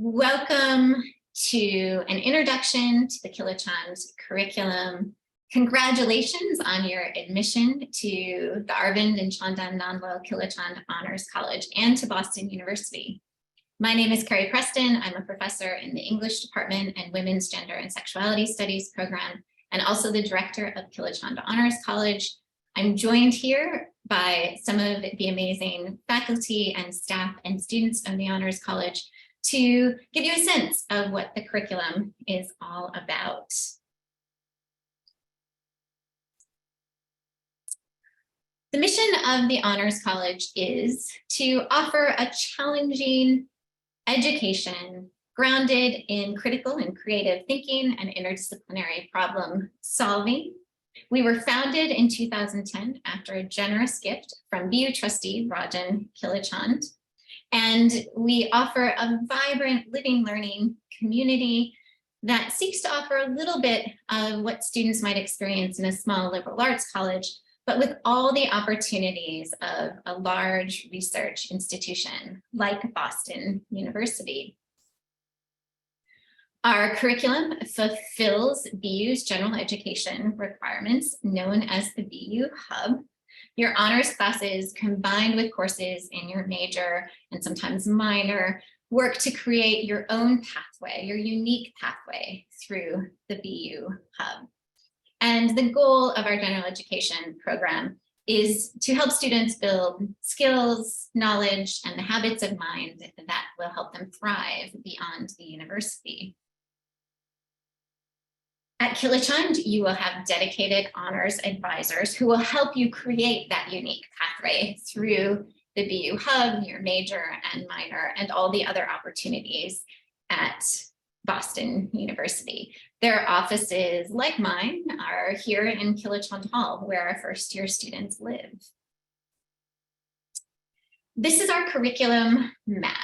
Welcome to an introduction to the Kilachand curriculum. Congratulations on your admission to the Arvind and Chandan Nandlal Kilachand Honors College and to Boston University. My name is Carrie Preston. I'm a professor in the English Department and Women's Gender and Sexuality Studies program, and also the director of Kilachand Honors College. I'm joined here by some of the amazing faculty and staff and students of the Honors College to give you a sense of what the curriculum is all about. The mission of the Honors College is to offer a challenging education grounded in critical and creative thinking and interdisciplinary problem solving. We were founded in 2010 after a generous gift from BU trustee Rajan Kilachand. And we offer a vibrant living learning community that seeks to offer a little bit of what students might experience in a small liberal arts college, but with all the opportunities of a large research institution like Boston University. Our curriculum fulfills BU's general education requirements known as the BU Hub. Your honors classes combined with courses in your major and sometimes minor work to create your own pathway, your unique pathway through the BU Hub. And the goal of our general education program is to help students build skills, knowledge, and the habits of mind that will help them thrive beyond the university. At Kilachand, you will have dedicated honors advisors who will help you create that unique pathway through the BU Hub, your major and minor, and all the other opportunities at Boston University. Their offices, like mine, are here in Kilachand Hall, where our first-year students live. This is our curriculum map.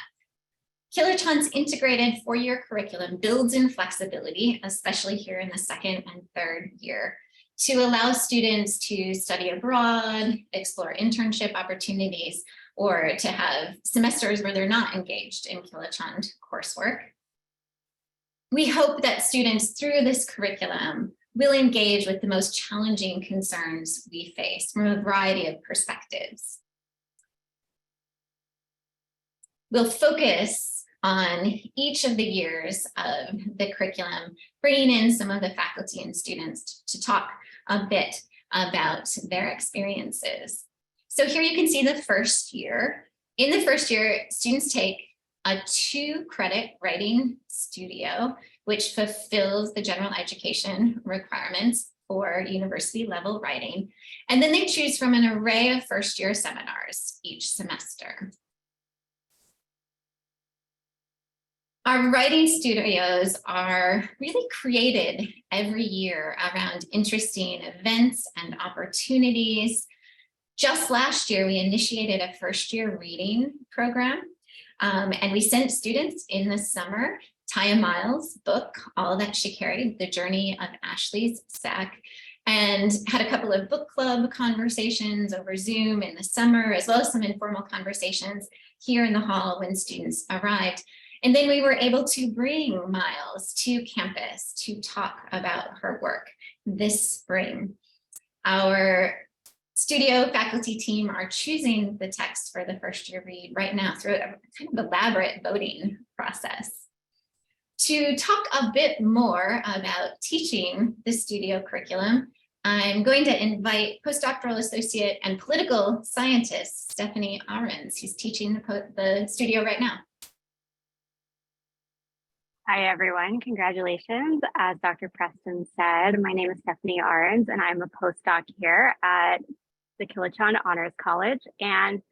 Kilachand's integrated four-year curriculum builds in flexibility, especially here in the second and third year, to allow students to study abroad, explore internship opportunities, or to have semesters where they're not engaged in Kilachand coursework. We hope that students through this curriculum will engage with the most challenging concerns we face from a variety of perspectives. We'll focus on each of the years of the curriculum, bringing in some of the faculty and students to talk a bit about their experiences. So here you can see the first year. In the first year, students take a 2-credit writing studio, which fulfills the general education requirements for university level writing. And then they choose from an array of first-year seminars each semester. Our writing studios are really created every year around interesting events and opportunities. Just last year, we initiated a first-year reading program, and we sent students in the summer Taya Miles' book, All That She Carried, The Journey of Ashley's Sack, and had a couple of book club conversations over Zoom in the summer, as well as some informal conversations here in the hall when students arrived. And then we were able to bring Miles to campus to talk about her work this spring. Our studio faculty team are choosing the text for the first year read right now through a kind of elaborate voting process. To talk a bit more about teaching the studio curriculum, I'm going to invite Postdoctoral Associate and Political Scientist Stephanie Ahrens, who's teaching the studio right now. Hi, everyone. Congratulations. As Dr. Preston said, my name is Stephanie Ahrens, and I'm a postdoc here at the Kilachand Honors College. And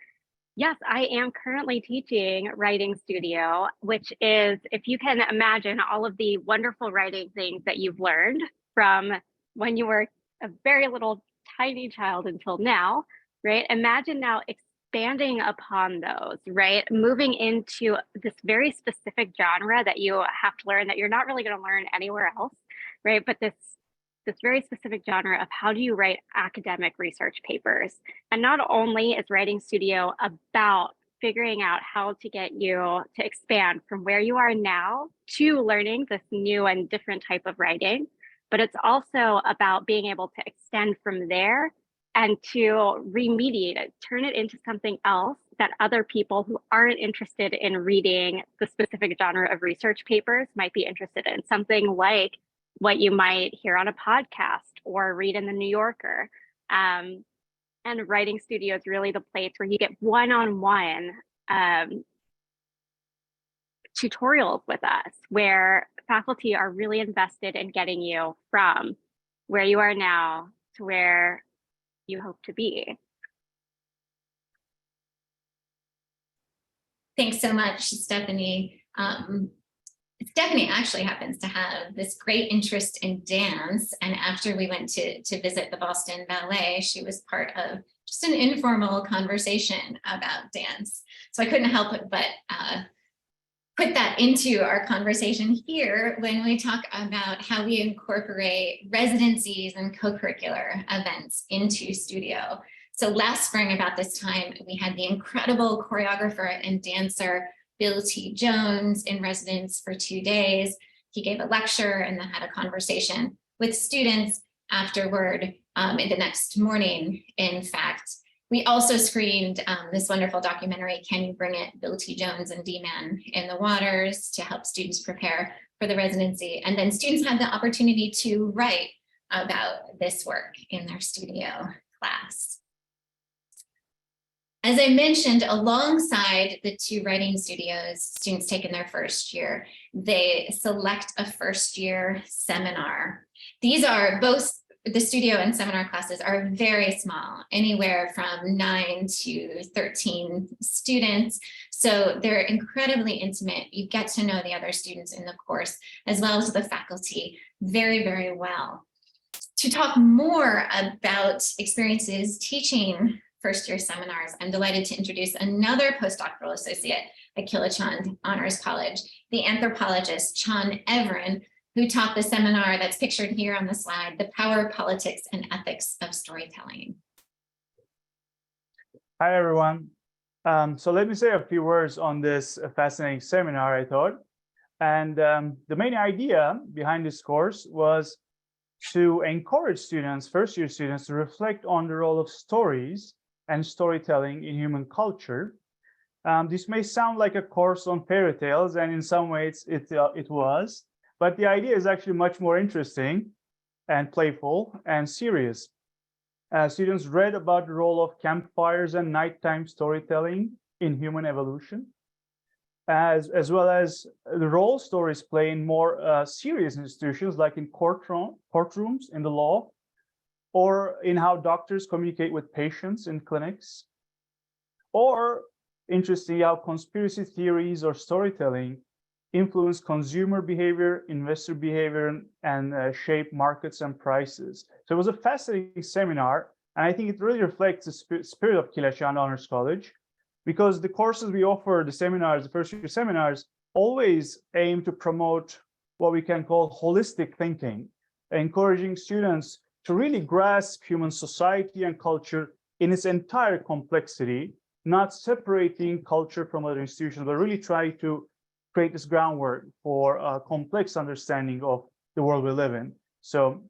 yes, I am currently teaching writing studio, which is, if you can imagine all of the wonderful writing things that you've learned from when you were a very little tiny child until now, right? Imagine now expanding upon those, right? Moving into this very specific genre that you have to learn that you're not really going to learn anywhere else, right? But this very specific genre of how do you write academic research papers. And not only is Writing Studio about figuring out how to get you to expand from where you are now to learning this new and different type of writing. But it's also about being able to extend from there and to remediate it, turn it into something else that other people who aren't interested in reading the specific genre of research papers might be interested in. Something like what you might hear on a podcast or read in the New Yorker. And writing studio is really the place where you get one-on-one tutorials with us, where faculty are really invested in getting you from where you are now to where you hope to be. Thanks so much, Stephanie. Stephanie actually happens to have this great interest in dance. And after we went to visit the Boston Ballet, she was part of just an informal conversation about dance. So I couldn't help but put that into our conversation here when we talk about how we incorporate residencies and co-curricular events into studio. So last spring about this time, we had the incredible choreographer and dancer Bill T. Jones in residence for 2 days. He gave a lecture and then had a conversation with students afterward in the next morning, in fact. We also screened this wonderful documentary, Can You Bring It? Bill T. Jones and D-Man in the Waters, to help students prepare for the residency. And then students had the opportunity to write about this work in their studio class. As I mentioned, alongside the 2 writing studios students take in their first year, they select a first year seminar. These are both, the studio and seminar classes are very small, anywhere from 9 to 13 students. So they're incredibly intimate. You get to know the other students in the course, as well as the faculty, very, very well. To talk more about experiences teaching first year seminars, I'm delighted to introduce another postdoctoral associate at Kilachand Honors College, the anthropologist Chan Everin, who taught the seminar that's pictured here on the slide, The Power, Politics, and Ethics of Storytelling. Hi, everyone. So let me say a few words on this fascinating seminar, I thought. And the main idea behind this course was to encourage students, first year students, to reflect on the role of stories and storytelling in human culture. This may sound like a course on fairy tales, and in some ways it was, but the idea is actually much more interesting and playful and serious. Students read about the role of campfires and nighttime storytelling in human evolution, as well as the role stories play in more serious institutions, like in courtrooms in the law, or in how doctors communicate with patients in clinics, or interestingly, how conspiracy theories or storytelling influence consumer behavior, investor behavior, and shape markets and prices. So it was a fascinating seminar, and I think it really reflects the spirit of Kilachand Honors College, because the courses we offer, the seminars, the first year seminars, always aim to promote what we can call holistic thinking, encouraging students to really grasp human society and culture in its entire complexity, not separating culture from other institutions, but really try to create this groundwork for a complex understanding of the world we live in. So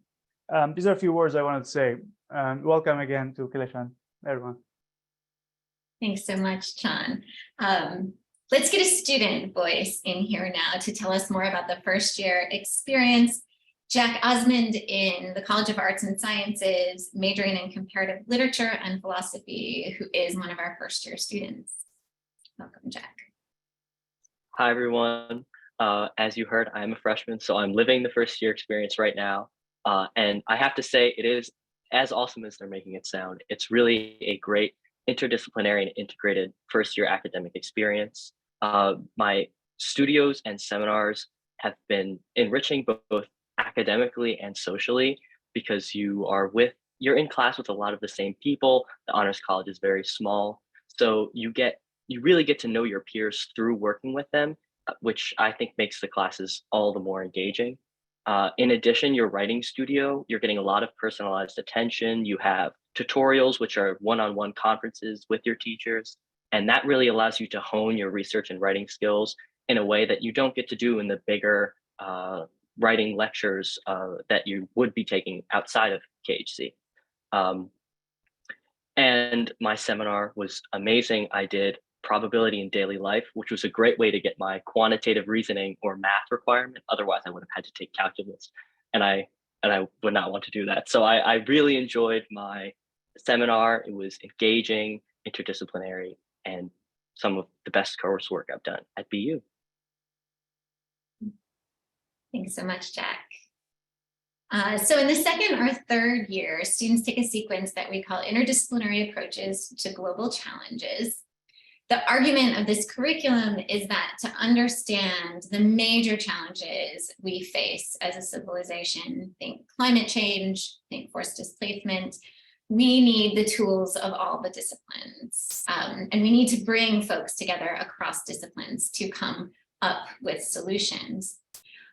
these are a few words I wanted to say. Welcome again to Kilachand, everyone. Thanks so much, Chan. Let's get a student voice in here now to tell us more about the first year experience. Jack Osmond in the College of Arts and Sciences, majoring in comparative literature and philosophy, who is one of our first year students. Welcome, Jack. Hi, everyone. As you heard, I'm a freshman, so I'm living the first year experience right now. And I have to say, it is as awesome as they're making it sound. It's really a great interdisciplinary and integrated first year academic experience. My studios and seminars have been enriching both academically and socially, because you're in class with a lot of the same people. The Honors College is very small, so you really get to know your peers through working with them, which I think makes the classes all the more engaging. In addition, your writing studio, you're getting a lot of personalized attention. You have tutorials, which are one-on-one conferences with your teachers, And that really allows you to hone your research and writing skills in a way that you don't get to do in the bigger writing lectures that you would be taking outside of KHC. And my seminar was amazing. I did probability in daily life, which was a great way to get my quantitative reasoning or math requirement. Otherwise, I would have had to take calculus, and I would not want to do that. So I really enjoyed my seminar. It was engaging, interdisciplinary, and some of the best coursework I've done at BU. Thanks so much, Jack. So in the second or third year, students take a sequence that we call interdisciplinary approaches to global challenges. The argument of this curriculum is that to understand the major challenges we face as a civilization, think climate change, think forced displacement, we need the tools of all the disciplines. And we need to bring folks together across disciplines to come up with solutions.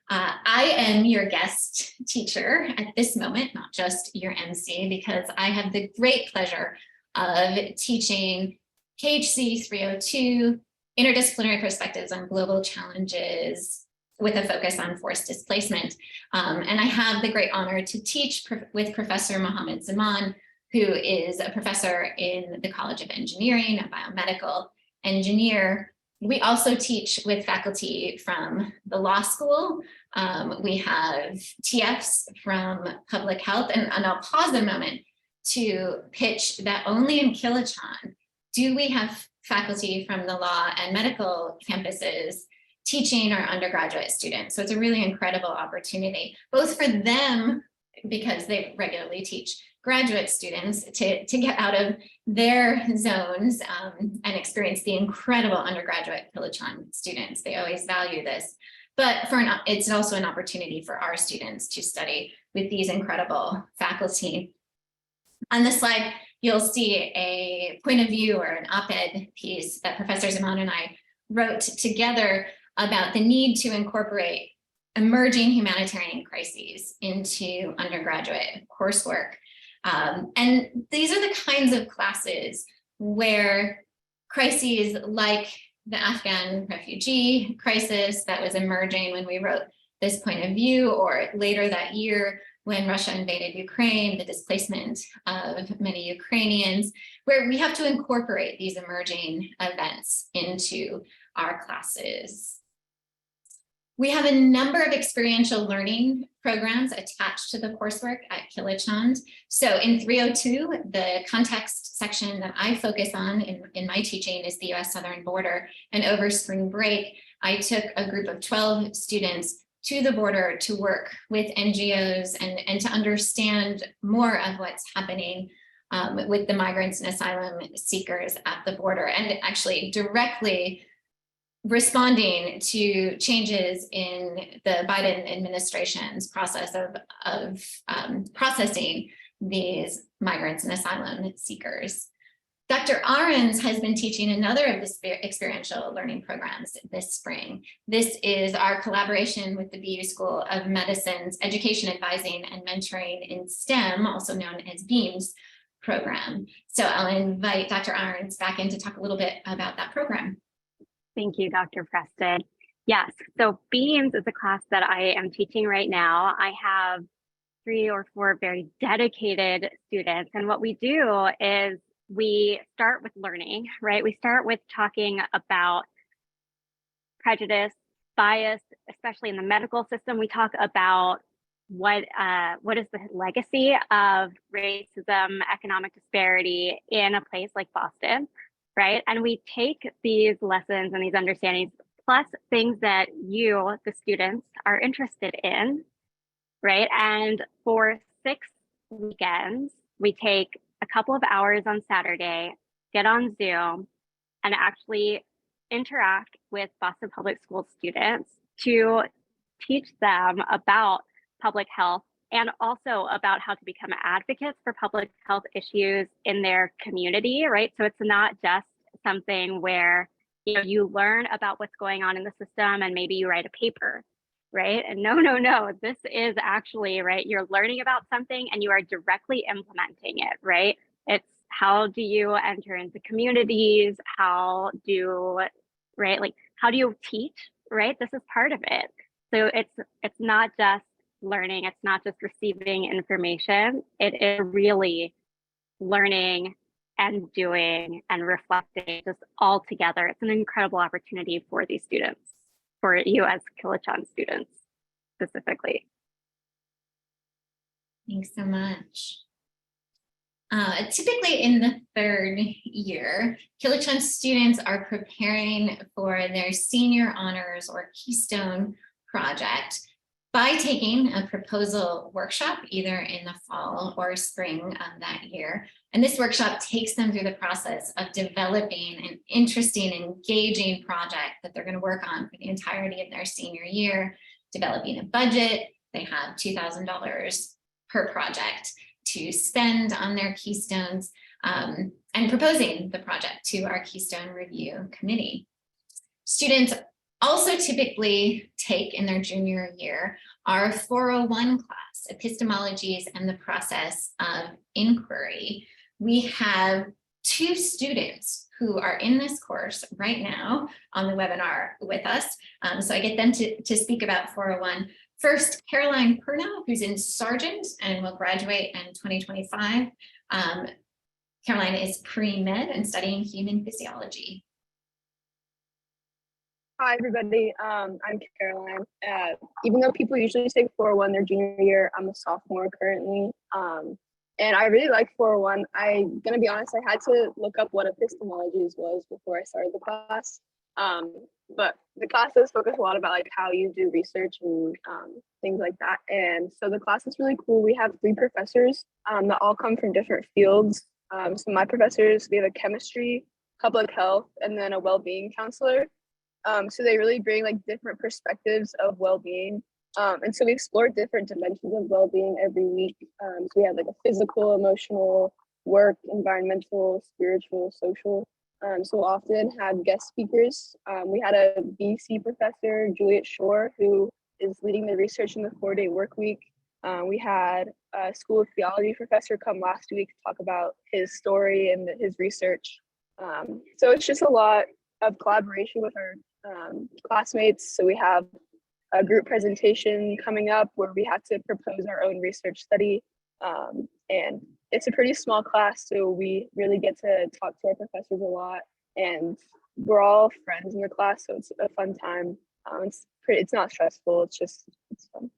I am your guest teacher at this moment, not just your MC, because I have the great pleasure of teaching KHC 302, Interdisciplinary Perspectives on Global Challenges with a focus on forced displacement. And I have the great honor to teach with Professor Mohammed Zaman, who is a professor in the College of Engineering, a biomedical engineer. We also teach with faculty from the law school. We have TFs from public health, and I'll pause a moment to pitch that only in Kilachand do we have faculty from the law and medical campuses teaching our undergraduate students. So it's a really incredible opportunity, both for them, because they regularly teach graduate students, to get out of their zones and experience the incredible undergraduate Kilachand students. They always value this. But it's also an opportunity for our students to study with these incredible faculty. On this slide, you'll see a point of view or an op-ed piece that Professor Zaman and I wrote together about the need to incorporate emerging humanitarian crises into undergraduate coursework. And these are the kinds of classes where crises like the Afghan refugee crisis that was emerging when we wrote this point of view, or later that year when Russia invaded Ukraine, the displacement of many Ukrainians, where we have to incorporate these emerging events into our classes. We have a number of experiential learning programs attached to the coursework at Kilachand. So in 302, the context section that I focus on in my teaching is the US southern border. And over spring break, I took a group of 12 students to the border to work with NGOs and to understand more of what's happening with the migrants and asylum seekers at the border, and actually directly responding to changes in the Biden administration's process of processing these migrants and asylum seekers. Dr. Ahrens has been teaching another of the experiential learning programs this spring. This is our collaboration with the BU School of Medicine's Education Advising and Mentoring in STEM, also known as BEAMS program. So I'll invite Dr. Ahrens back in to talk a little bit about that program. Thank you, Dr. Preston. Yes, so BEAMS is a class that I am teaching right now. I have 3 or 4 very dedicated students, and what we do is we start with learning, right? We start with talking about prejudice, bias, especially in the medical system. We talk about what is the legacy of racism, economic disparity in a place like Boston, right? And we take these lessons and these understandings, plus things that you, the students, are interested in, right? And for 6 weekends, we take a couple of hours on Saturday, get on Zoom, and actually interact with Boston Public Schools students to teach them about public health and also about how to become advocates for public health issues in their community, right? So it's not just something where you learn about what's going on in the system and maybe you write a paper, right? And no, this is actually, right, you're learning about something and you are directly implementing it, right? It's how do you enter into communities? How do you teach, right? This is part of it. So it's not just learning, it's not just receiving information. It is really learning and doing and reflecting just all together. It's an incredible opportunity for these students, for you as Kilachand students specifically. Thanks so much. Typically in the third year, Kilachand students are preparing for their senior honors or Keystone project by taking a proposal workshop either in the fall or spring of that year. And this workshop takes them through the process of developing an interesting, engaging project that they're going to work on for the entirety of their senior year, developing a budget. They have $2,000 per project to spend on their Keystones, and proposing the project to our Keystone Review Committee. Students also typically take in their junior year our 401 class, Epistemologies and the Process of Inquiry. We have 2 students who are in this course right now on the webinar with us. So I get them to speak about 401. First, Caroline Purnell, who's in Sargent and will graduate in 2025. Caroline is pre-med and studying human physiology. Hi, everybody. I'm Caroline. Even though people usually take 401 their junior year, I'm a sophomore currently. And I really like 401. I'm going to be honest, I had to look up what epistemologies was before I started the class. But the class does focus a lot about like how you do research and things like that. And so the class is really cool. We have 3 professors that all come from different fields. So my professors, we have a chemistry, public health, and then a well-being counselor. So they really bring like different perspectives of well-being. And so we explore different dimensions of well-being every week. So we have like a physical, emotional, work, environmental, spiritual, social. So we'll often have guest speakers. We had a BC professor, Juliet Shore, who is leading the research in the 4-day work week. We had a School of Theology professor come last week to talk about his story and his research. So it's just a lot of collaboration with our classmates. So we have a group presentation coming up where we have to propose our own research study. And it's a pretty small class, so we really get to talk to our professors a lot, and we're all friends in the class, so it's a fun time. It's not stressful, it's fun.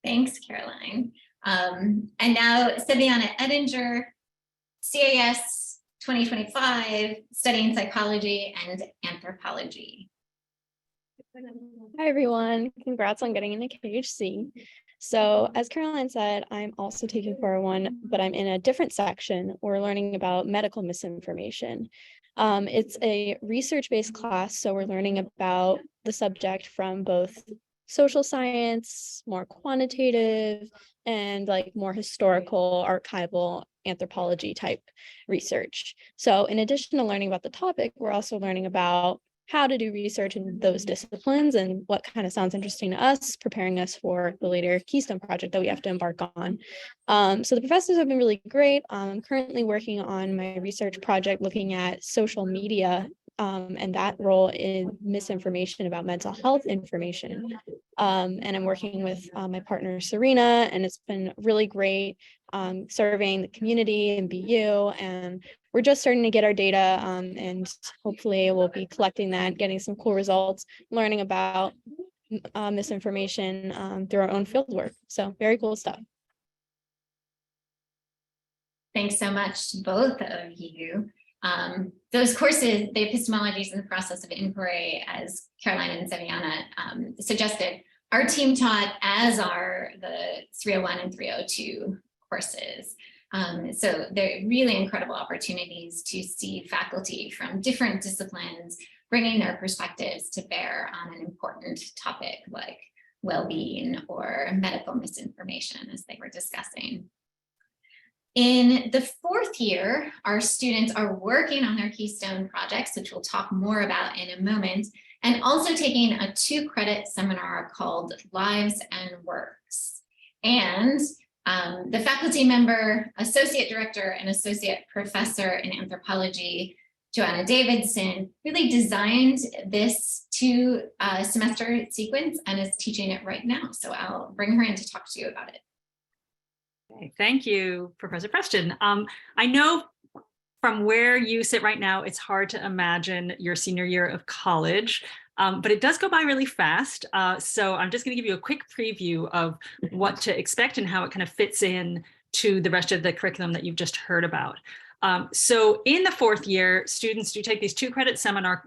Thanks, Caroline. And now Saviana Edinger, CAS 2025, studying psychology and anthropology. Hi, everyone. Congrats on getting into KHC. So as Caroline said, I'm also taking 401, but I'm in a different section. We're learning about medical misinformation. It's a research-based class, so we're learning about the subject from both social science, more quantitative, and like more historical, archival, anthropology type research. So in addition to learning about the topic, we're also learning about how to do research in those disciplines and what kind of sounds interesting to us, preparing us for the later Keystone project that we have to embark on. So the professors have been really great. I'm currently working on my research project looking at social media and that role in misinformation about mental health information. And I'm working with my partner, Serena, and it's been really great surveying the community and BU, and we're just starting to get our data, and hopefully we'll be collecting that, getting some cool results, learning about misinformation through our own field work. So very cool stuff. Thanks so much to both of you. Those courses, the epistemologies and the process of inquiry, as Caroline and Saviana suggested, our team taught, as are the 301 and 302 courses. So they're really incredible opportunities to see faculty from different disciplines bringing their perspectives to bear on an important topic like well-being or medical misinformation, as they were discussing. In the 4th year, our students are working on their Keystone projects, which we'll talk more about in a moment, and also taking a 2-credit seminar called Lives and Works. And The faculty member, associate director, and associate professor in anthropology, Joanna Davidson, really designed this 2-semester sequence and is teaching it right now. So I'll bring her in to talk to you about it. Okay, thank you, Professor Preston. I know from where you sit right now, it's hard to imagine your senior year of college, but it does go by really fast. So I'm just going to give you a quick preview of what to expect and how it kind of fits in to the rest of the curriculum that you've just heard about. So in the 4th year, students do take these 2-credit seminar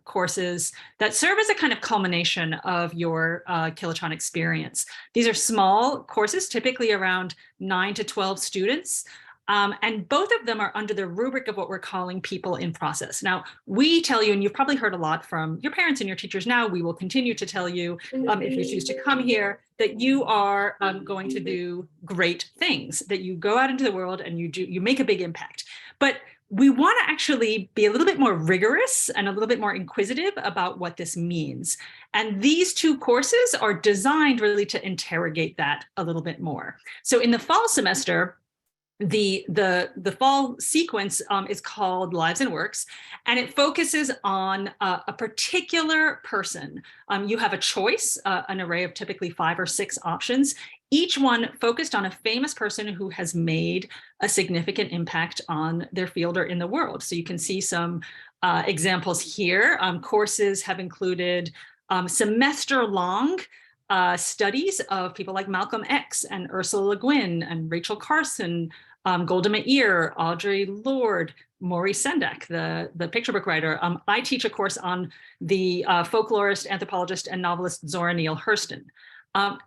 courses that serve as a kind of culmination of your Kilachand experience. These are small courses, typically around 9 to 12 students. And both of them are under the rubric of what we're calling people in process. Now, we tell you, and you've probably heard a lot from your parents and your teachers now, we will continue to tell you, if you choose to come here, that you are going to do great things, that you go out into the world and you make a big impact. But we want to actually be a little bit more rigorous and a little bit more inquisitive about what this means. And these 2 courses are designed really to interrogate that a little bit more. So in the fall semester, the fall sequence is called Lives and Works, and it focuses on a particular person. You have a choice, an array of typically 5 or 6 options, each one focused on a famous person who has made a significant impact on their field or in the world. So you can see some examples here. Courses have included semester-long studies of people like Malcolm X and Ursula Le Guin and Rachel Carson, Golda Meir, Audre Lorde, Maurice Sendak, the picture book writer. I teach a course on the folklorist, anthropologist, and novelist Zora Neale Hurston.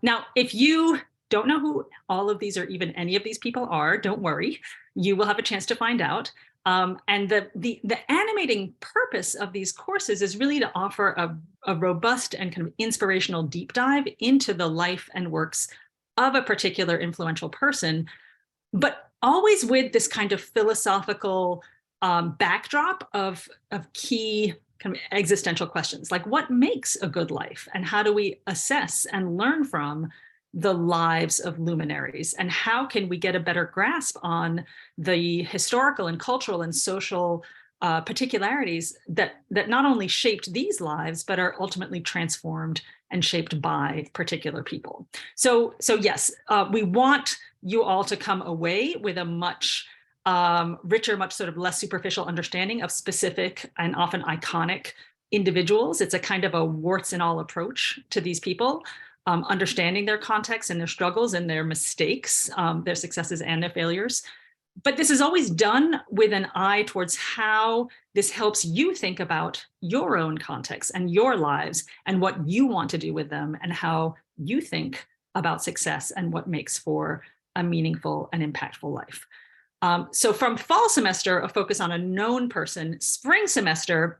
Now, if you don't know who all of these or even any of these people are, don't worry. You will have a chance to find out. And the animating purpose of these courses is really to offer a robust and kind of inspirational deep dive into the life and works of a particular influential person, but always with this kind of philosophical backdrop of key kind of existential questions, like what makes a good life and how do we assess and learn from the lives of luminaries, and how can we get a better grasp on the historical and cultural and social particularities that not only shaped these lives, but are ultimately transformed and shaped by particular people. So yes, we want you all to come away with a much richer, much sort of less superficial understanding of specific and often iconic individuals. It's a kind of a warts and all approach to these people. Understanding their context and their struggles and their mistakes, their successes and their failures. But this is always done with an eye towards how this helps you think about your own context and your lives and what you want to do with them and how you think about success and what makes for a meaningful and impactful life. So from fall semester, a focus on a known person. Spring semester,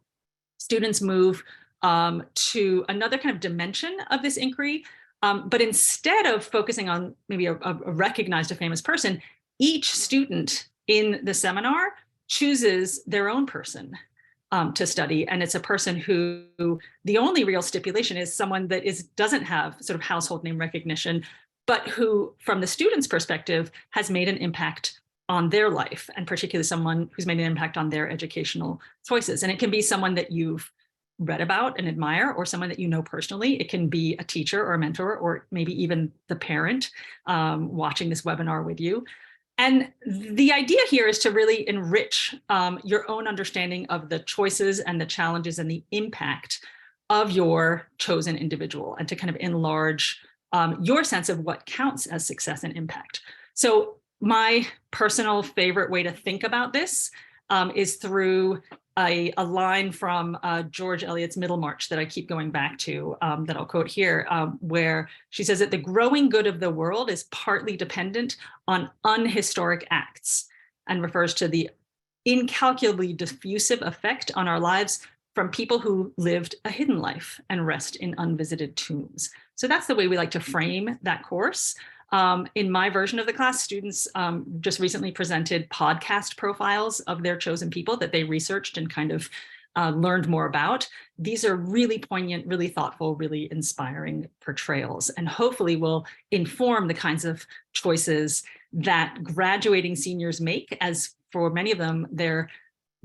students move to another kind of dimension of this inquiry. But instead of focusing on maybe a recognized, a famous person, each student in the seminar chooses their own person to study. And it's a person who the only real stipulation is someone that doesn't have sort of household name recognition, but who, from the student's perspective, has made an impact on their life, and particularly someone who's made an impact on their educational choices. And it can be someone that you've read about and admire, or someone that you know personally. It can be a teacher or a mentor, or maybe even the parent watching this webinar with you. And the idea here is to really enrich your own understanding of the choices and the challenges and the impact of your chosen individual, and to kind of enlarge your sense of what counts as success and impact. So my personal favorite way to think about this is through a line from George Eliot's Middlemarch that I keep going back to, that I'll quote here, where she says that the growing good of the world is partly dependent on unhistoric acts, and refers to the incalculably diffusive effect on our lives from people who lived a hidden life and rest in unvisited tombs. So that's the way we like to frame that course. In my version of the class, students just recently presented podcast profiles of their chosen people that they researched and kind of learned more about. These are really poignant, really thoughtful, really inspiring portrayals, and hopefully will inform the kinds of choices that graduating seniors make, as for many of them, they're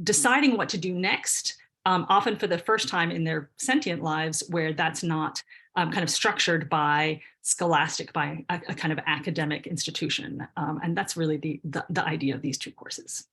deciding what to do next, often for the first time in their sentient lives, where that's not kind of structured by scholastic, by a kind of academic institution. And that's really the idea of these two courses.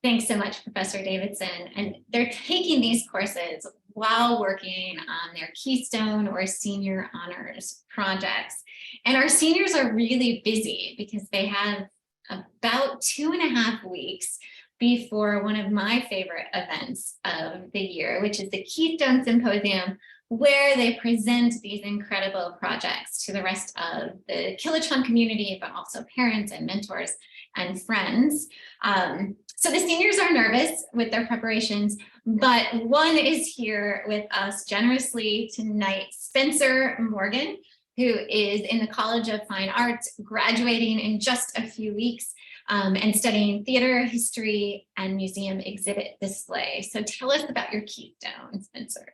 Thanks so much, Professor Davidson. And they're taking these courses while working on their Keystone or Senior Honors projects. And our seniors are really busy because they have about 2.5 weeks before one of my favorite events of the year, which is the Keystone Symposium, where they present these incredible projects to the rest of the Kilachand community, but also parents and mentors and friends. So the seniors are nervous with their preparations, but one is here with us generously tonight, Spencer Morgan, who is in the College of Fine Arts, graduating in just a few weeks, and studying theater, history, and museum exhibit display. So tell us about your Keystone, Spencer.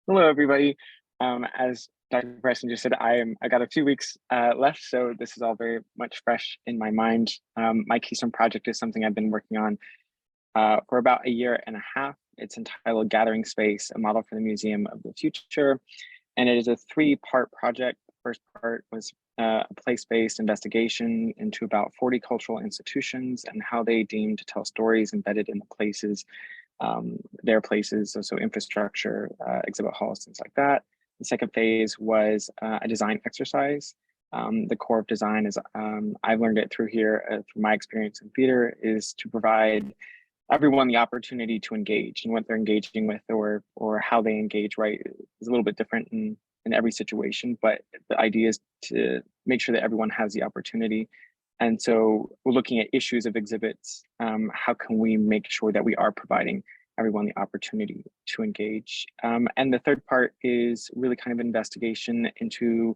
Hello, everybody. As Dr. Preston just said, I got a few weeks left, so this is all very much fresh in my mind. My Keystone project is something I've been working on for about 1.5 years. It's entitled Gathering Space, a model for the Museum of the Future. And it is a 3-part project. The first part was a place-based investigation into about 40 cultural institutions and how they deem to tell stories embedded in the places, their places, so infrastructure, exhibit halls, things like that. The second phase was a design exercise. The core of design is, I've learned it through here, through my experience in theater, is to provide everyone the opportunity to engage, and what they're engaging with or how they engage, right, is a little bit different in every situation, but the idea is to make sure that everyone has the opportunity. And so we're looking at issues of exhibits. How can we make sure that we are providing everyone the opportunity to engage? And the third part is really kind of investigation into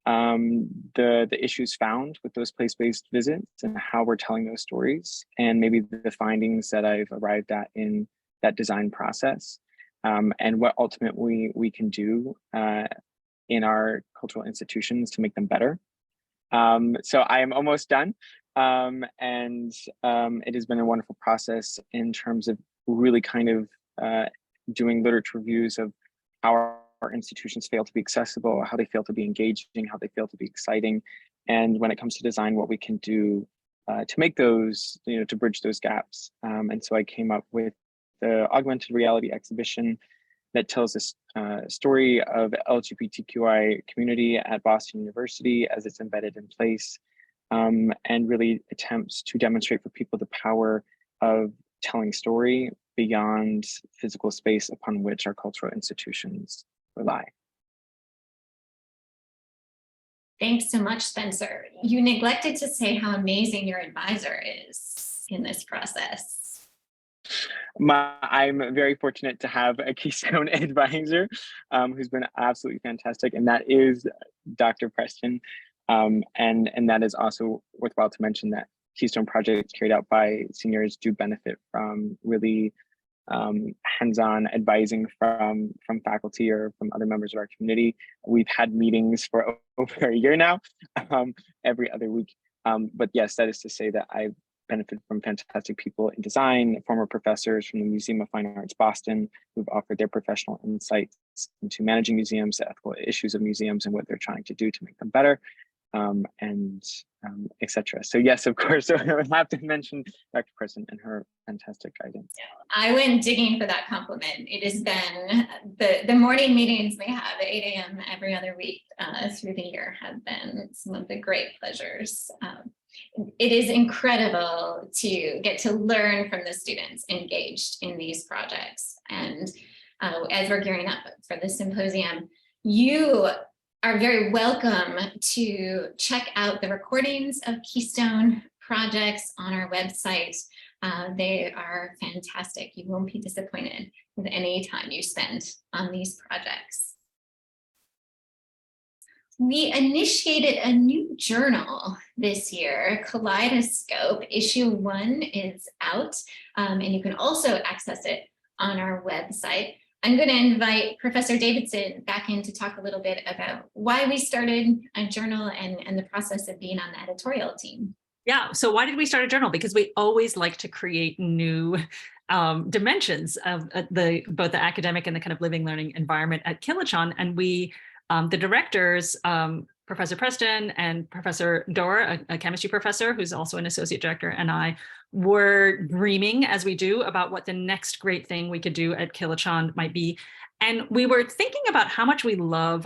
the issues found with those place-based visits and how we're telling those stories, and maybe the findings that I've arrived at in that design process, and what ultimately we can do in our cultural institutions to make them better. So I am almost done, and it has been a wonderful process in terms of really kind of doing literature reviews of how our institutions fail to be accessible, how they fail to be engaging, how they fail to be exciting. And when it comes to design, what we can do to make those, to bridge those gaps. And so I came up with the augmented reality exhibition that tells this story of the LGBTQI community at Boston University as it's embedded in place, and really attempts to demonstrate for people the power of telling story beyond physical space upon which our cultural institutions rely. Thanks so much, Spencer. You neglected to say how amazing your advisor is in this process. I'm very fortunate to have a Keystone advisor who's been absolutely fantastic, and that is Dr. Preston. And that is also worthwhile to mention that Keystone projects carried out by seniors do benefit from really hands-on advising from faculty or from other members of our community. We've had meetings for over 1 year now, every other week. But yes, that is to say that I've benefited from fantastic people in design, former professors from the Museum of Fine Arts Boston, who've offered their professional insights into managing museums, the ethical issues of museums, and what they're trying to do to make them better. Etc. So yes, of course, I would have to mention Dr. Preston and her fantastic guidance. I went digging for that compliment. It has been the morning meetings we have at 8 a.m. every other week through the year have been some of the great pleasures. It is incredible to get to learn from the students engaged in these projects. And as we're gearing up for the symposium, you are very welcome to check out the recordings of Keystone projects on our website. They are fantastic. You won't be disappointed with any time you spend on these projects. We initiated a new journal this year, Kaleidoscope. Issue 1 is out, and you can also access it on our website. I'm going to invite Professor Davidson back in to talk a little bit about why we started a journal and the process of being on the editorial team. Yeah, so why did we start a journal? Because we always like to create new dimensions of both the academic and the kind of living learning environment at Kilachand. And we, the directors, Professor Preston and Professor Dora, a chemistry professor who's also an associate director, and I were dreaming, as we do, about what the next great thing we could do at Kilachand might be. And we were thinking about how much we love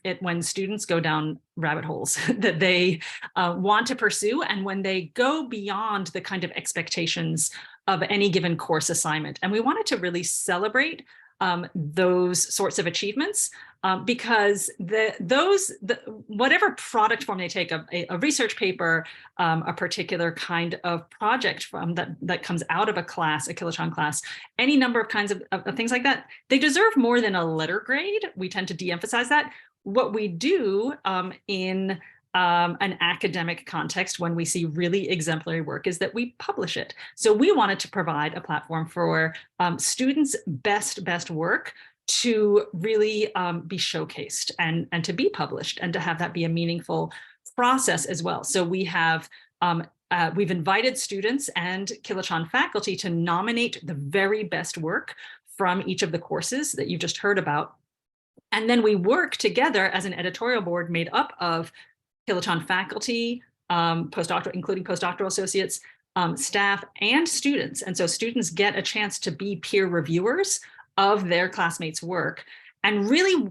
it when students go down rabbit holes that they want to pursue, and when they go beyond the kind of expectations of any given course assignment. And we wanted to really celebrate those sorts of achievements because whatever product form they take, a research paper, a particular kind of project from that comes out of a class, a Kilachand class, any number of kinds of things like that, they deserve more than a letter grade. We tend to de-emphasize that. What we do in an academic context when we see really exemplary work is that we publish it. So we wanted to provide a platform for students' best work to really be showcased and to be published, and to have that be a meaningful process as well. So we have we've invited students and Kilachand faculty to nominate the very best work from each of the courses that you just heard about. And then we work together as an editorial board made up of Kilachand faculty, including postdoctoral associates, staff, and students. And so students get a chance to be peer reviewers of their classmates' work, and really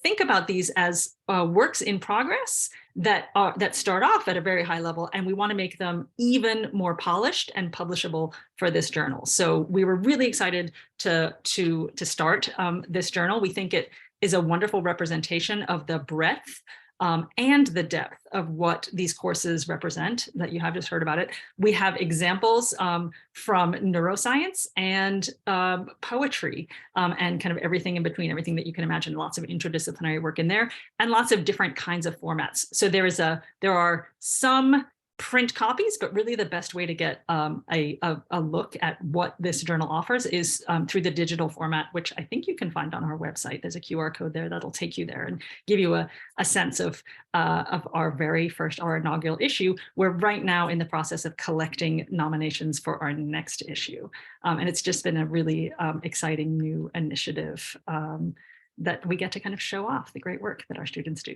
think about these as works in progress that start off at a very high level, and we want to make them even more polished and publishable for this journal. So we were really excited to start this journal. We think it is a wonderful representation of the breadth and the depth of what these courses represent that you have just heard about it. We have examples from neuroscience and poetry and kind of everything in between, everything that you can imagine, lots of interdisciplinary work in there, and lots of different kinds of formats. So there are some print copies, but really the best way to get a look at what this journal offers is through the digital format, which I think you can find on our website. There's a QR code there that'll take you there and give you a sense of our inaugural issue. We're right now in the process of collecting nominations for our next issue. And it's just been a really exciting new initiative that we get to kind of show off the great work that our students do.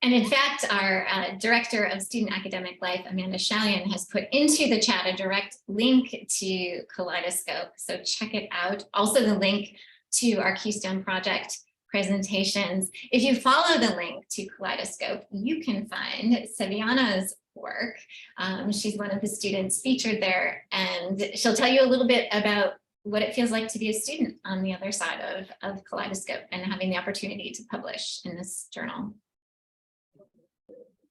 And in fact, our Director of Student Academic Life, Amanda Shallion, has put into the chat a direct link to Kaleidoscope. So check it out. Also the link to our Keystone Project presentations. If you follow the link to Kaleidoscope, you can find Saviana's work. She's one of the students featured there, and she'll tell you a little bit about what it feels like to be a student on the other side of Kaleidoscope and having the opportunity to publish in this journal.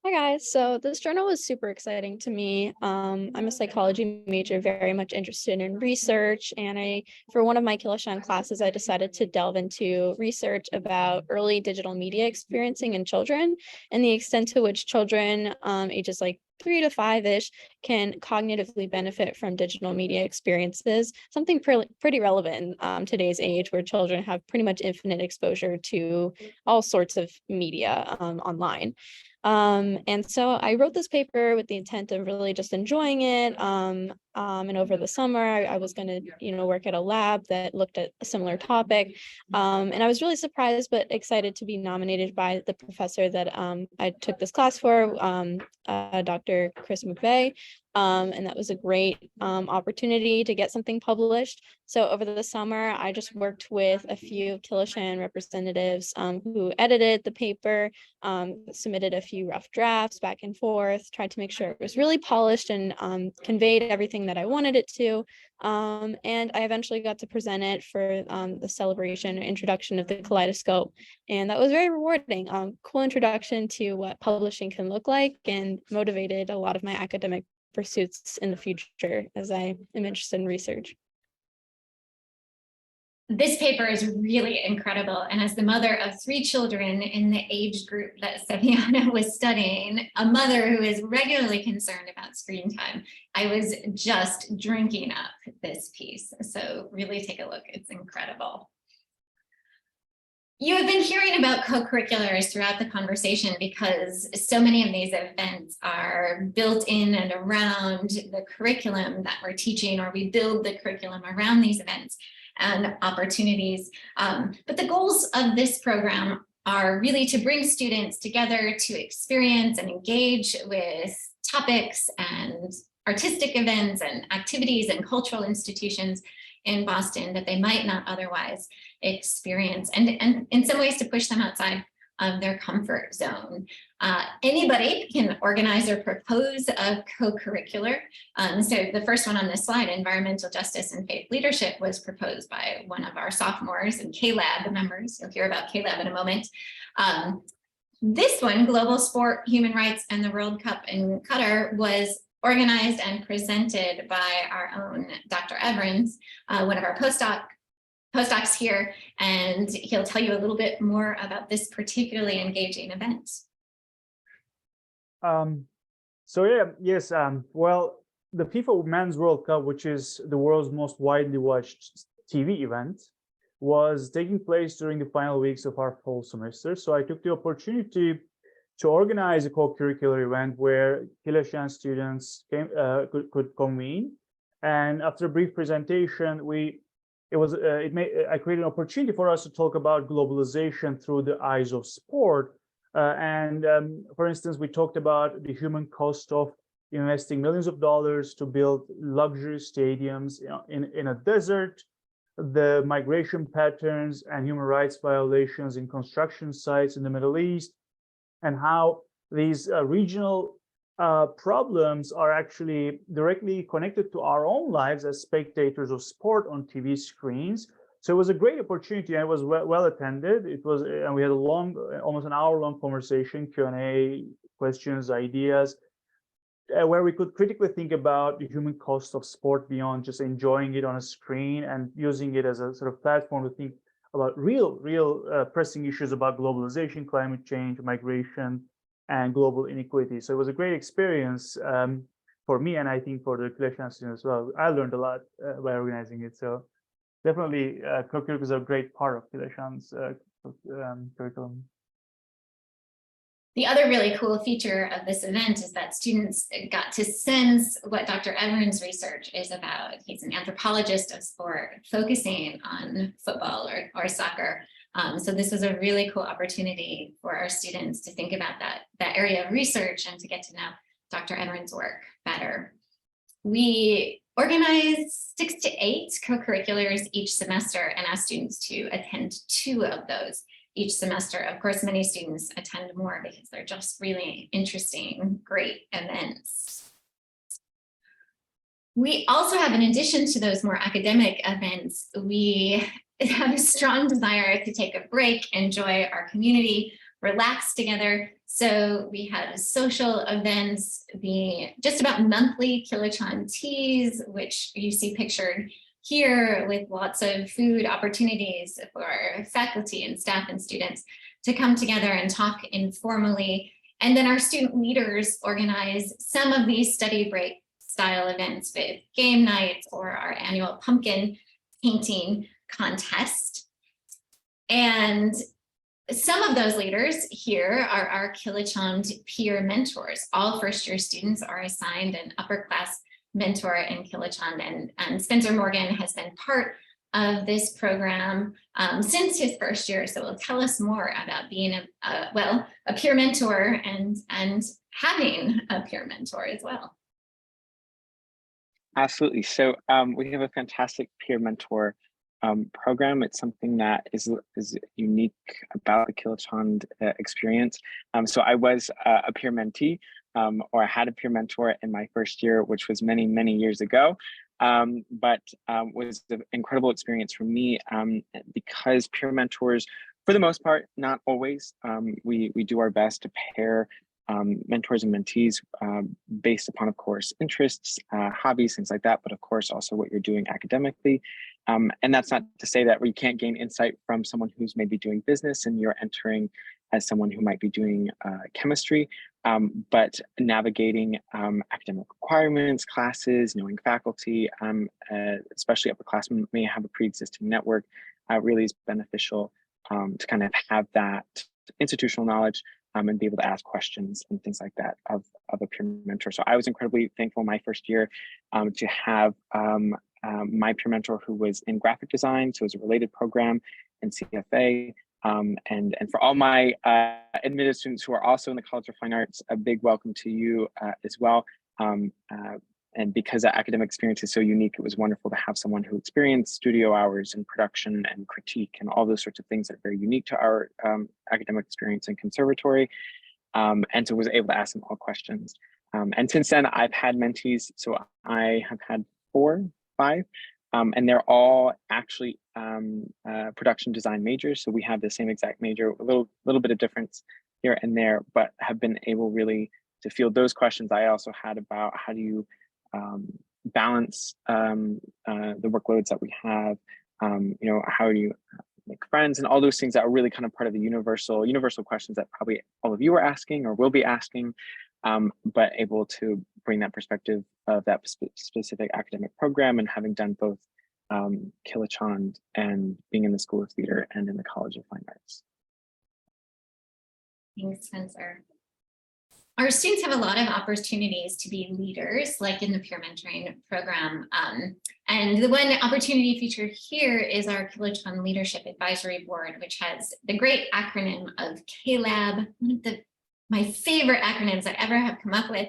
Hi guys, so this journal was super exciting to me. I'm a psychology major, very much interested in research, and for one of my Kilachand classes, I decided to delve into research about early digital media experiencing in children and the extent to which children ages like 3 to 5-ish can cognitively benefit from digital media experiences, something pretty relevant in today's age where children have pretty much infinite exposure to all sorts of media online. And so I wrote this paper with the intent of really just enjoying it. And over the summer, I was going to, work at a lab that looked at a similar topic. And I was really surprised but excited to be nominated by the professor that I took this class for, Dr. Chris McVeigh. And that was a great opportunity to get something published. So over the summer, I just worked with a few Kilachand representatives who edited the paper, submitted a few rough drafts back and forth, tried to make sure it was really polished and conveyed everything that I wanted it to. And I eventually got to present it for the celebration or introduction of the Kaleidoscope. And that was very rewarding. Cool introduction to what publishing can look like, and motivated a lot of my academic pursuits in the future as I am interested in research. This paper is really incredible. And as the mother of 3 children in the age group that Saviana was studying, a mother who is regularly concerned about screen time, I was just drinking up this piece. So really take a look, it's incredible. You have been hearing about co-curriculars throughout the conversation because so many of these events are built in and around the curriculum that we're teaching, or we build the curriculum around these events and opportunities. But the goals of this program are really to bring students together to experience and engage with topics and artistic events and activities and cultural institutions in Boston that they might not otherwise experience, and in some ways to push them outside of their comfort zone. Anybody can organize or propose a co-curricular. So the first one on this slide, environmental justice and faith leadership, was proposed by one of our sophomores and KLAB members. You'll hear about KLAB in a moment. This one, global sport, human rights, and the World Cup in Qatar, was organized and presented by our own Dr. Everins, one of our postdocs here, and he'll tell you a little bit more about this particularly engaging event. Well, the FIFA Men's World Cup, which is the world's most widely watched TV event, was taking place during the final weeks of our fall semester. So I took the opportunity to organize a co-curricular event where Kilachand students could convene. And after a brief presentation, I created an opportunity for us to talk about globalization through the eyes of sport. For instance, we talked about the human cost of investing millions of dollars to build luxury stadiums in a desert, the migration patterns and human rights violations in construction sites in the Middle East, and how these regional problems are actually directly connected to our own lives as spectators of sport on TV screens. So it was a great opportunity, and it was well attended. It was, and we had a long, almost an hour-long conversation, Q&A, questions, ideas, where we could critically think about the human cost of sport beyond just enjoying it on a screen, and using it as a sort of platform to think about real pressing issues about globalization, climate change, migration, and global inequity. So it was a great experience for me, and I think for the Kilachand students as well. I learned a lot by organizing it. So definitely, co-curriculum is a great part of Kilachand's curriculum. The other really cool feature of this event is that students got to sense what Dr. Everins' research is about. He's an anthropologist of sport, focusing on football or soccer. So this was a really cool opportunity for our students to think about that area of research and to get to know Dr. Everins' work better. We organize 6 to 8 co-curriculars each semester and ask students to attend 2 of those each semester. Of course, many students attend more because they're just really interesting, great events. We also have, in addition to those more academic events, we have a strong desire to take a break, enjoy our community, relax together. So we have social events, the just about monthly Kilachand teas, which you see pictured here, with lots of food opportunities for faculty and staff and students to come together and talk informally. And then our student leaders organize some of these study break style events with game nights or our annual pumpkin painting contest. And some of those leaders here are our Kilachand peer mentors. All first-year students are assigned an upper class mentor in Kilachand, and Spencer Morgan has been part of this program since his first year. So he'll tell us more about being a peer mentor and having a peer mentor as well. Absolutely. So we have a fantastic peer mentor program. It's something that is unique about the Kilachand experience. So I was a peer mentee, or I had a peer mentor in my first year, which was many, many years ago, but was an incredible experience for me because peer mentors, for the most part, not always, we do our best to pair mentors and mentees based upon, of course, interests, hobbies, things like that, but of course also what you're doing academically. And that's not to say that we can't gain insight from someone who's maybe doing business and you're entering as someone who might be doing chemistry, but navigating academic requirements, classes, knowing faculty, especially upperclassmen may have a pre-existing network, really is beneficial to kind of have that institutional knowledge and be able to ask questions and things like that of a peer mentor. So I was incredibly thankful my first year to have my peer mentor who was in graphic design, so it was a related program in CFA. And for all my admitted students who are also in the College of Fine Arts, a big welcome to you as well. And because that academic experience is so unique, it was wonderful to have someone who experienced studio hours and production and critique and all those sorts of things that are very unique to our academic experience in conservatory. And so was able to ask them all questions. And since then, I've had mentees. So I have had 5, and they're all actually production design majors. So we have the same exact major, a little bit of difference here and there, but have been able really to field those questions I also had about how do you balance the workloads that we have, how do you make friends and all those things that are really kind of part of the universal questions that probably all of you are asking or will be asking, but able to bring that perspective of that specific academic program and having done both Kilachand and being in the School of Theater and in the College of Fine Arts. Thanks, Spencer. Our students have a lot of opportunities to be leaders, like in the peer mentoring program. And the one opportunity featured here is our Kilachand Leadership Advisory Board, which has the great acronym of KLAB, one of my favorite acronyms I ever have come up with,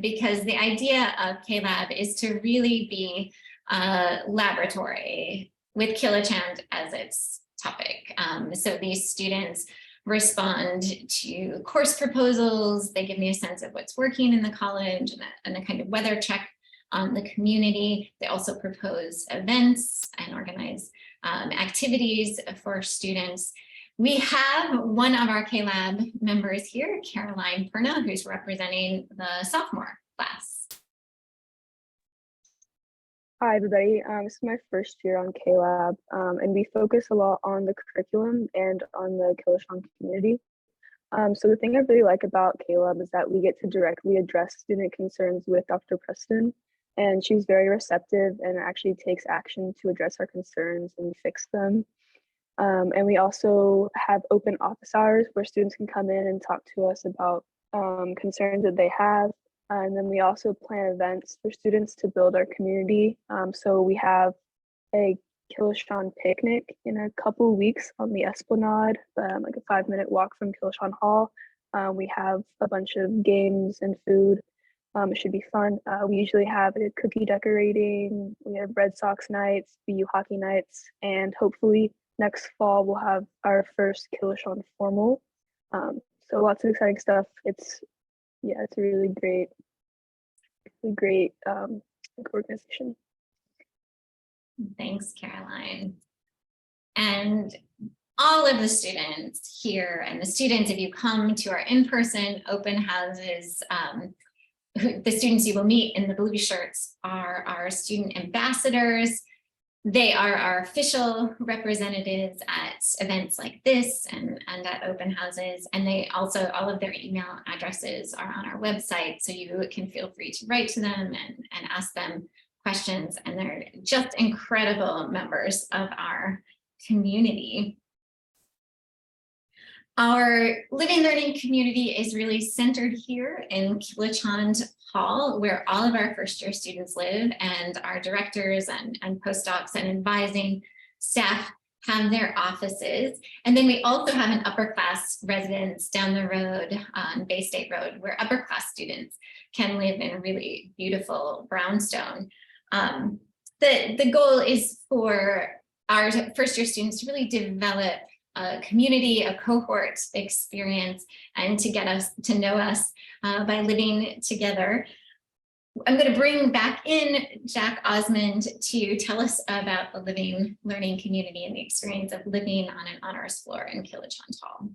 because the idea of KLAB is to really be a laboratory with Kilachand as its topic. So these students respond to course proposals. They give me a sense of what's working in the college and a kind of weather check on the community. They also propose events and organize activities for students. We have one of our KLAB members here, Caroline Perna, who's representing the sophomore class. Hi, everybody. This is my first year on KLAB, and we focus a lot on the curriculum and on the Kilachand community. So the thing I really like about KLAB is that we get to directly address student concerns with Dr. Preston, and she's very receptive and actually takes action to address our concerns and fix them. And we also have open office hours where students can come in and talk to us about concerns that they have. And then we also plan events for students to build our community. So we have a Kilachand picnic in a couple of weeks on the Esplanade, like a 5-minute walk from Kilachand Hall. We have a bunch of games and food. It should be fun. We usually have a cookie decorating. We have Red Sox nights, BU hockey nights, and hopefully next fall we'll have our first Kilachand formal. So lots of exciting stuff. It's a really great organization. Thanks, Caroline. And all of the students here and the students, if you come to our in-person open houses, the students you will meet in the blue shirts are our student ambassadors. They are our official representatives at events like this and at open houses. And they also, all of their email addresses are on our website. So you can feel free to write to them and ask them questions. And they're just incredible members of our community. Our living learning community is really centered here in Kilachand Hall, where all of our first year students live, and our directors and postdocs and advising staff have their offices. And then we also have an upper class residence down the road on Bay State Road, where upper class students can live in a really beautiful brownstone. The goal is for our first year students to really develop a community, a cohort experience, and to get us to know us by living together. I'm going to bring back in Jack Osmond to tell us about the living learning community and the experience of living on an honors floor in Kilachand Hall.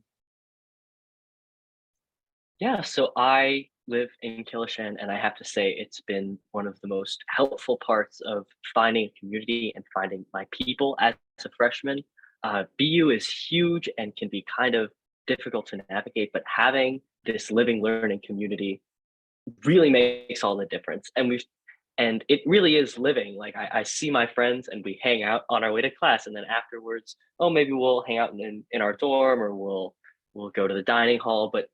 Yeah, so I live in Kilachand, and I have to say it's been one of the most helpful parts of finding a community and finding my people as a freshman. BU is huge and can be kind of difficult to navigate, but having this living learning community really makes all the difference. And it really is living. Like I see my friends and we hang out on our way to class, and then afterwards, oh, maybe we'll hang out in our dorm, or we'll go to the dining hall. But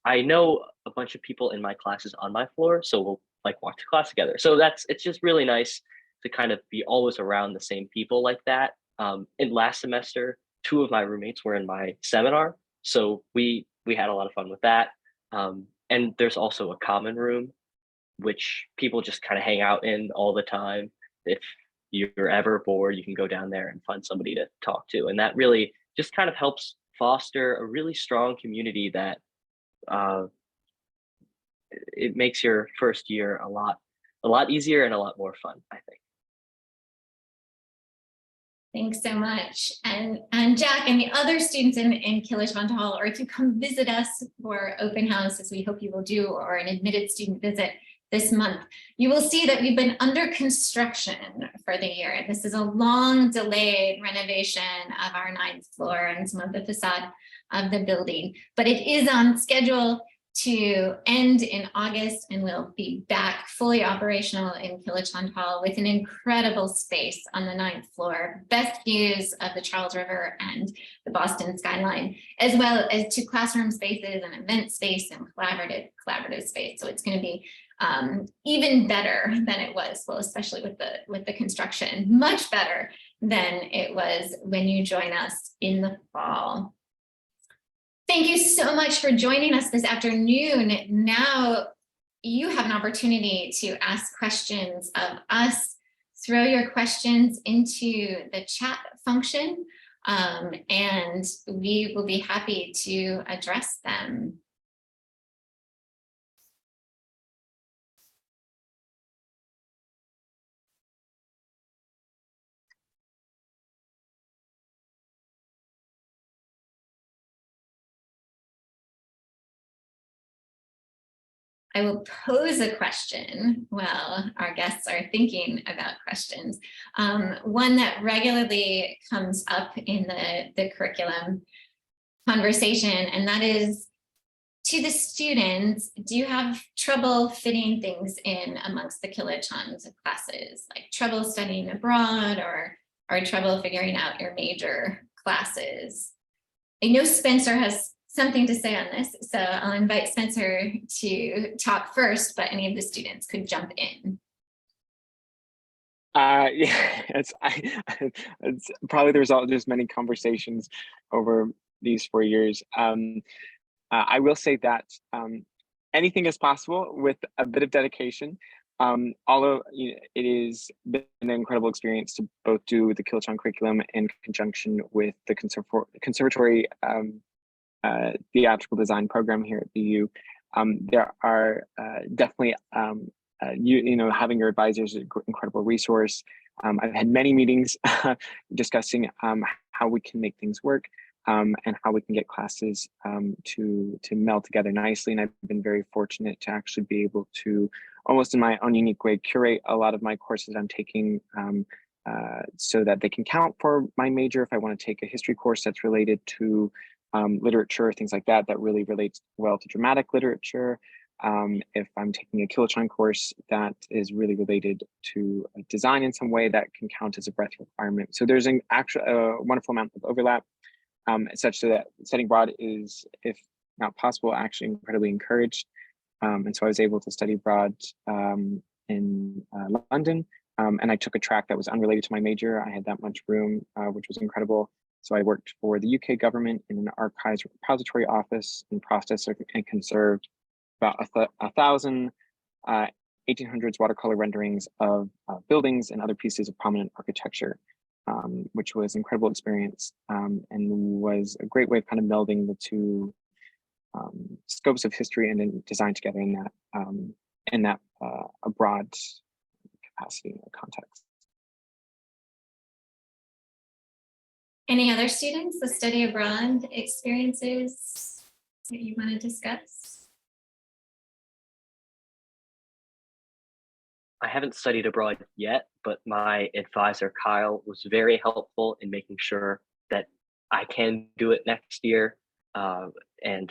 I know a bunch of people in my classes on my floor, so we'll like walk to class together. So it's just really nice to kind of be always around the same people like that. In last semester, 2 of my roommates were in my seminar, so we had a lot of fun with that. And there's also a common room, which people just kind of hang out in all the time. If you're ever bored, you can go down there and find somebody to talk to. And that really just kind of helps foster a really strong community that it makes your first year a lot easier and a lot more fun, I think. Thanks so much. And Jack and the other students in Kilachand Hall, or if you come visit us for open house, as we hope you will do, or an admitted student visit this month, you will see that we've been under construction for the year. This is a long delayed renovation of our 9th floor and some of the facade of the building, but it is on schedule to end in August, and we'll be back fully operational in Kilachand Hall with an incredible space on the 9th floor, best views of the Charles River and the Boston skyline, as well as 2 classroom spaces, an event space, and collaborative space. So it's going to be even better than it was, well, especially with the construction, much better than it was when you join us in the fall. Thank you so much for joining us this afternoon. Now you have an opportunity to ask questions of us. Throw your questions into the chat function, and we will be happy to address them. I will pose a question while our guests are thinking about questions. One that regularly comes up in the curriculum conversation, and that is, to the students, do you have trouble fitting things in amongst the Kilachand classes, like trouble studying abroad or trouble figuring out your major classes? I know Spencer has something to say on this, so I'll invite Spencer to talk first, but any of the students could jump in. Yeah, it's probably the result of just many conversations over these 4 years. I will say that anything is possible with a bit of dedication. Although it has been an incredible experience to both do the Kilachand curriculum in conjunction with the conservatory theatrical design program here at BU. There are definitely, having your advisors is an incredible resource. I've had many meetings discussing how we can make things work and how we can get classes to meld together nicely. And I've been very fortunate to actually be able to, almost in my own unique way, curate a lot of my courses I'm taking so that they can count for my major. If I want to take a history course that's related to literature, things like that, that really relates well to dramatic literature. If I'm taking a Kilachand course that is really related to design in some way, that can count as a breadth requirement. So there's a wonderful amount of overlap, such that studying abroad is, if not possible, actually incredibly encouraged. And so I was able to study abroad in London, and I took a track that was unrelated to my major. I had that much room, which was incredible. So I worked for the UK government in an archives repository office and processed and conserved about 1,000 1800s watercolor renderings of buildings and other pieces of prominent architecture, which was an incredible experience and was a great way of kind of melding the two scopes of history and design together in that a broad capacity or context. Any other students, the study abroad experiences that you want to discuss? I haven't studied abroad yet, but my advisor, Kyle, was very helpful in making sure that I can do it next year. And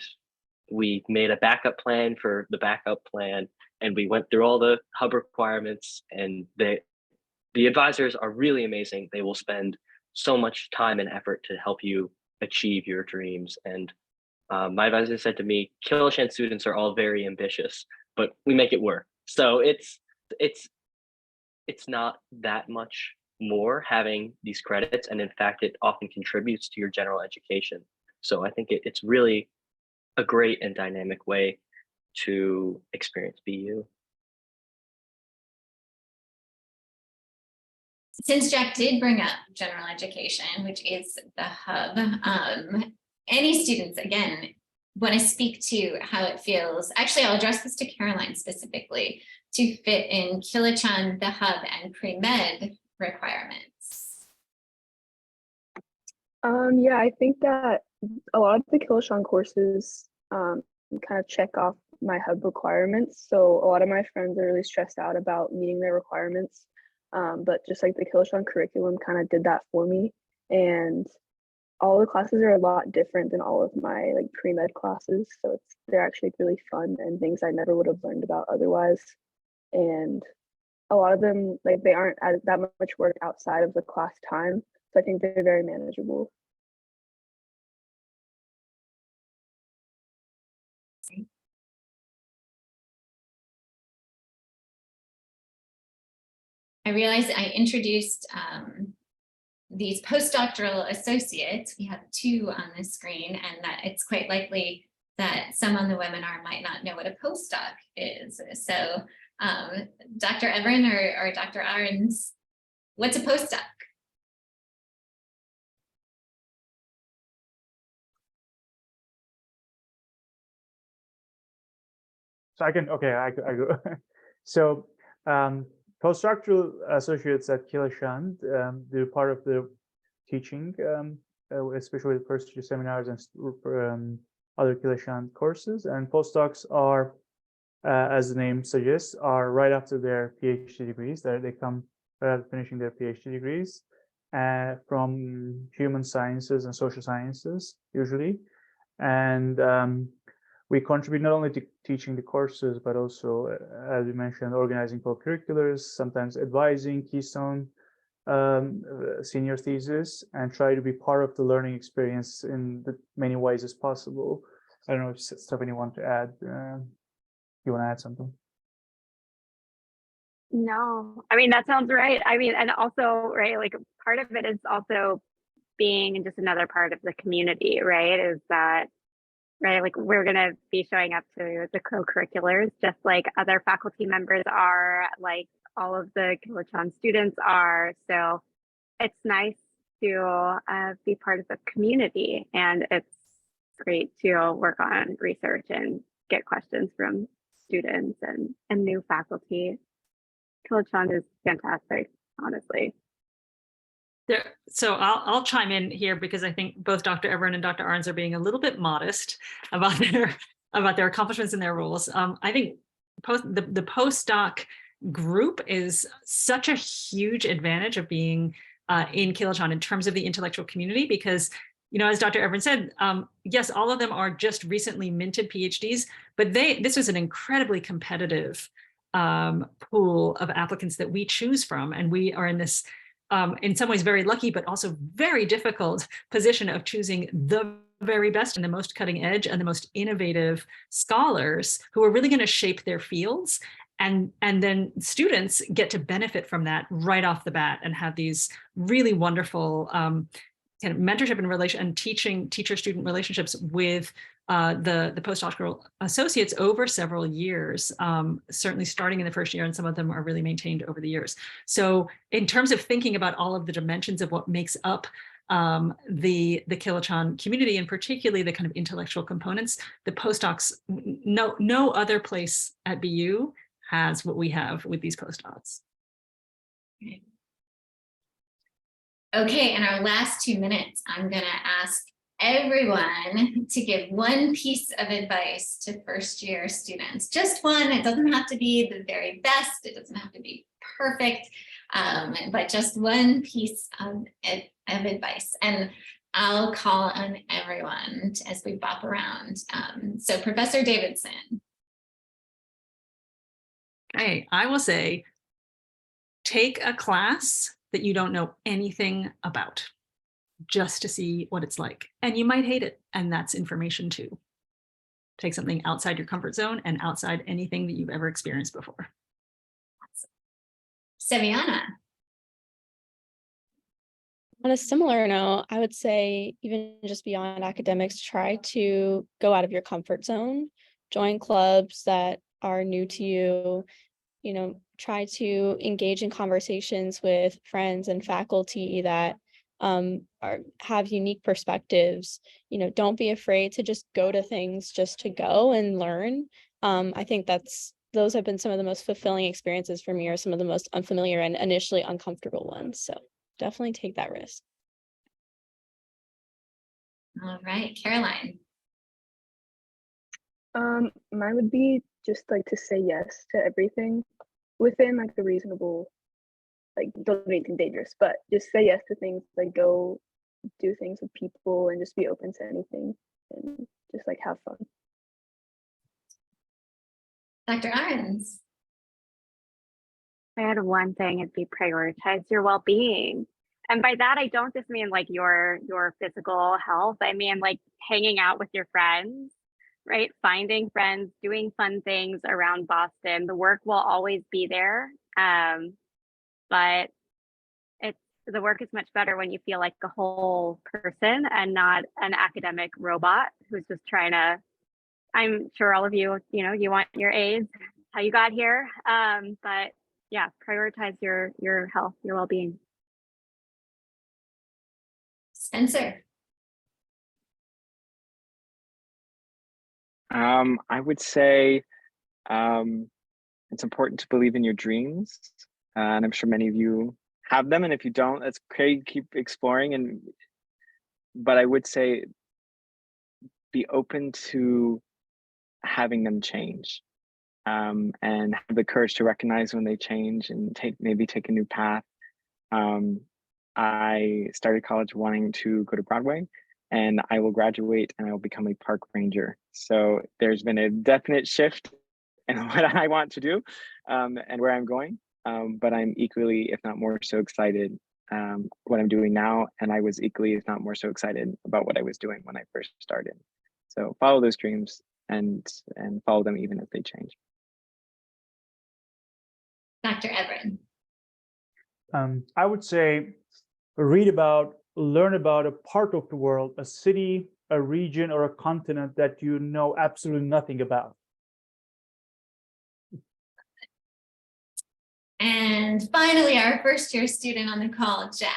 we made a backup plan for the backup plan, and we went through all the hub requirements, and the advisors are really amazing. They will spend so much time and effort to help you achieve your dreams. And my advisor said to me, Kilachand students are all very ambitious, but we make it work. So it's not that much more having these credits. And in fact, it often contributes to your general education. So I think it's really a great and dynamic way to experience BU. Since Jack did bring up general education, which is the hub, any students, again, want to speak to how it feels. Actually, I'll address this to Caroline specifically, to fit in Kilachand, the hub, and pre-med requirements. Yeah, I think that a lot of the Kilachand courses kind of check off my hub requirements. So a lot of my friends are really stressed out about meeting their requirements. But just like the Kilachand curriculum kind of did that for me. And all the classes are a lot different than all of my like pre-med classes. So they're actually really fun and things I never would have learned about otherwise. And a lot of them, like, they aren't that much work outside of the class time. So I think they're very manageable. I realized I introduced these postdoctoral associates. We have 2 on the screen, and that it's quite likely that some on the webinar might not know what a postdoc is. So Dr. Everin or Dr. Ahrens, what's a postdoc? So I go. So postdoctoral associates at Kilachand, they're part of the teaching, especially the first 2 seminars and other Kilachand courses. And postdocs are, as the name suggests, are right after their PhD degrees. They come right after finishing their PhD degrees from human sciences and social sciences, usually. And we contribute not only to teaching the courses, but also, as we mentioned, organizing co-curriculars, sometimes advising Keystone senior thesis, and try to be part of the learning experience in the many ways as possible. I don't know if Stephanie want to add. You want to add something? No, I mean, that sounds right. I mean, and also, right, like part of it is also being just another part of the community, right? Is that, right, like we're going to be showing up to the co-curriculars just like other faculty members are, like all of the Kilachand students are. So it's nice to be part of the community, and it's great to work on research and get questions from students and new faculty. Kilachand is fantastic, honestly. So I'll chime in here because I think both Dr. Everin and Dr. Ahrens are being a little bit modest about their accomplishments and their roles. I think the postdoc group is such a huge advantage of being in Kilachand in terms of the intellectual community, because, you know, as Dr. Everin said, yes, all of them are just recently minted PhDs, but this was an incredibly competitive pool of applicants that we choose from, and we are in this in some ways very lucky, but also very difficult position of choosing the very best and the most cutting edge and the most innovative scholars who are really going to shape their fields. And then students get to benefit from that right off the bat and have these really wonderful kind of mentorship and teacher-student relationships with the postdoctoral associates over several years, certainly starting in the first year, and some of them are really maintained over the years. So in terms of thinking about all of the dimensions of what makes up the Kilachand community, and particularly the kind of intellectual components, the postdocs, no other place at BU has what we have with these postdocs. Okay, in our last 2 minutes, I'm going to ask everyone to give one piece of advice to first-year students. Just one. It doesn't have to be the very best. It doesn't have to be perfect, but just one piece of advice. And I'll call on everyone as we bop around. So Professor Davidson. Okay, I will say, take a class that you don't know anything about, just to see what it's like. And you might hate it, and that's information too. Take something outside your comfort zone and outside anything that you've ever experienced before. Seviana. On a similar note, I would say even just beyond academics, try to go out of your comfort zone, join clubs that are new to you, try to engage in conversations with friends and faculty that have unique perspectives. Don't be afraid to just go to things just to go and learn. I think those have been some of the most fulfilling experiences for me, or some of the most unfamiliar and initially uncomfortable ones. So definitely take that risk. All right, Caroline. Mine would be just like to say yes to everything within like the reasonable, like don't do anything dangerous, but just say yes to things, like go do things with people and just be open to anything and just like have fun. Dr. Arens. I had one thing, it'd be prioritize your well-being. And by that, I don't just mean like your physical health. I mean like hanging out with your friends, right? Finding friends, doing fun things around Boston. The work will always be there. But the work is much better when you feel like a whole person and not an academic robot who's just trying to, I'm sure all of you, you want your A's, how you got here. But yeah, prioritize your health, your well-being. Spencer. I would say it's important to believe in your dreams. And I'm sure many of you have them. And if you don't, that's great, keep exploring. But I would say be open to having them change, and have the courage to recognize when they change and maybe take a new path. I started college wanting to go to Broadway, and I will graduate and I will become a park ranger. So there's been a definite shift in what I want to do, and where I'm going. But I'm equally, if not more so excited what I'm doing now. And I was equally, if not more so excited about what I was doing when I first started. So follow those dreams and follow them even if they change. Dr. Everett. I would say learn about a part of the world, a city, a region, or a continent that you know absolutely nothing about. And finally, our first-year student on the call, Jack.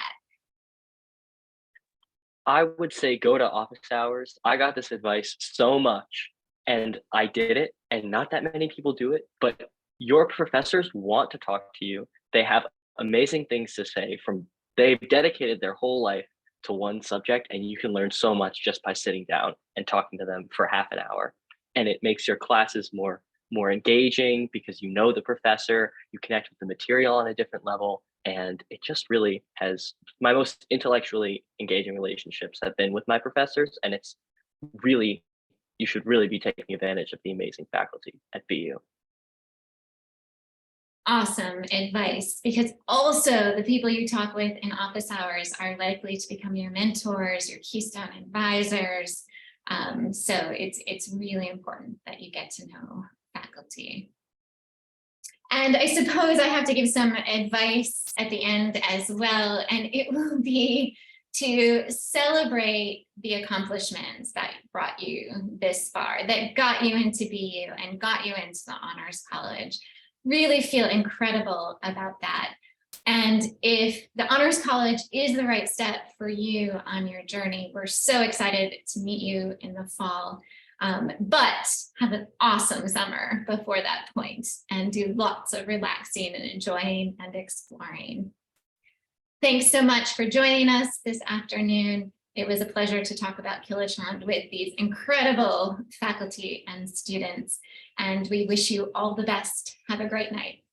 I would say go to office hours. I got this advice so much and I did it, and not that many people do it, but your professors want to talk to you. They have amazing things to say. They've dedicated their whole life to one subject, and you can learn so much just by sitting down and talking to them for half an hour. And it makes your classes more engaging because you know the professor, you connect with the material on a different level, and it just really has, my most intellectually engaging relationships have been with my professors, and it's really, you should really be taking advantage of the amazing faculty at BU. Awesome advice, because also the people you talk with in office hours are likely to become your mentors, your Keystone advisors. So it's really important that you get to know faculty. And I suppose I have to give some advice at the end as well, and it will be to celebrate the accomplishments that brought you this far, that got you into BU and got you into the Honors College. Really feel incredible about that. And if the Honors College is the right step for you on your journey, we're so excited to meet you in the fall. But have an awesome summer before that point and do lots of relaxing and enjoying and exploring. Thanks so much for joining us this afternoon. It was a pleasure to talk about Kilachand with these incredible faculty and students, and we wish you all the best. Have a great night.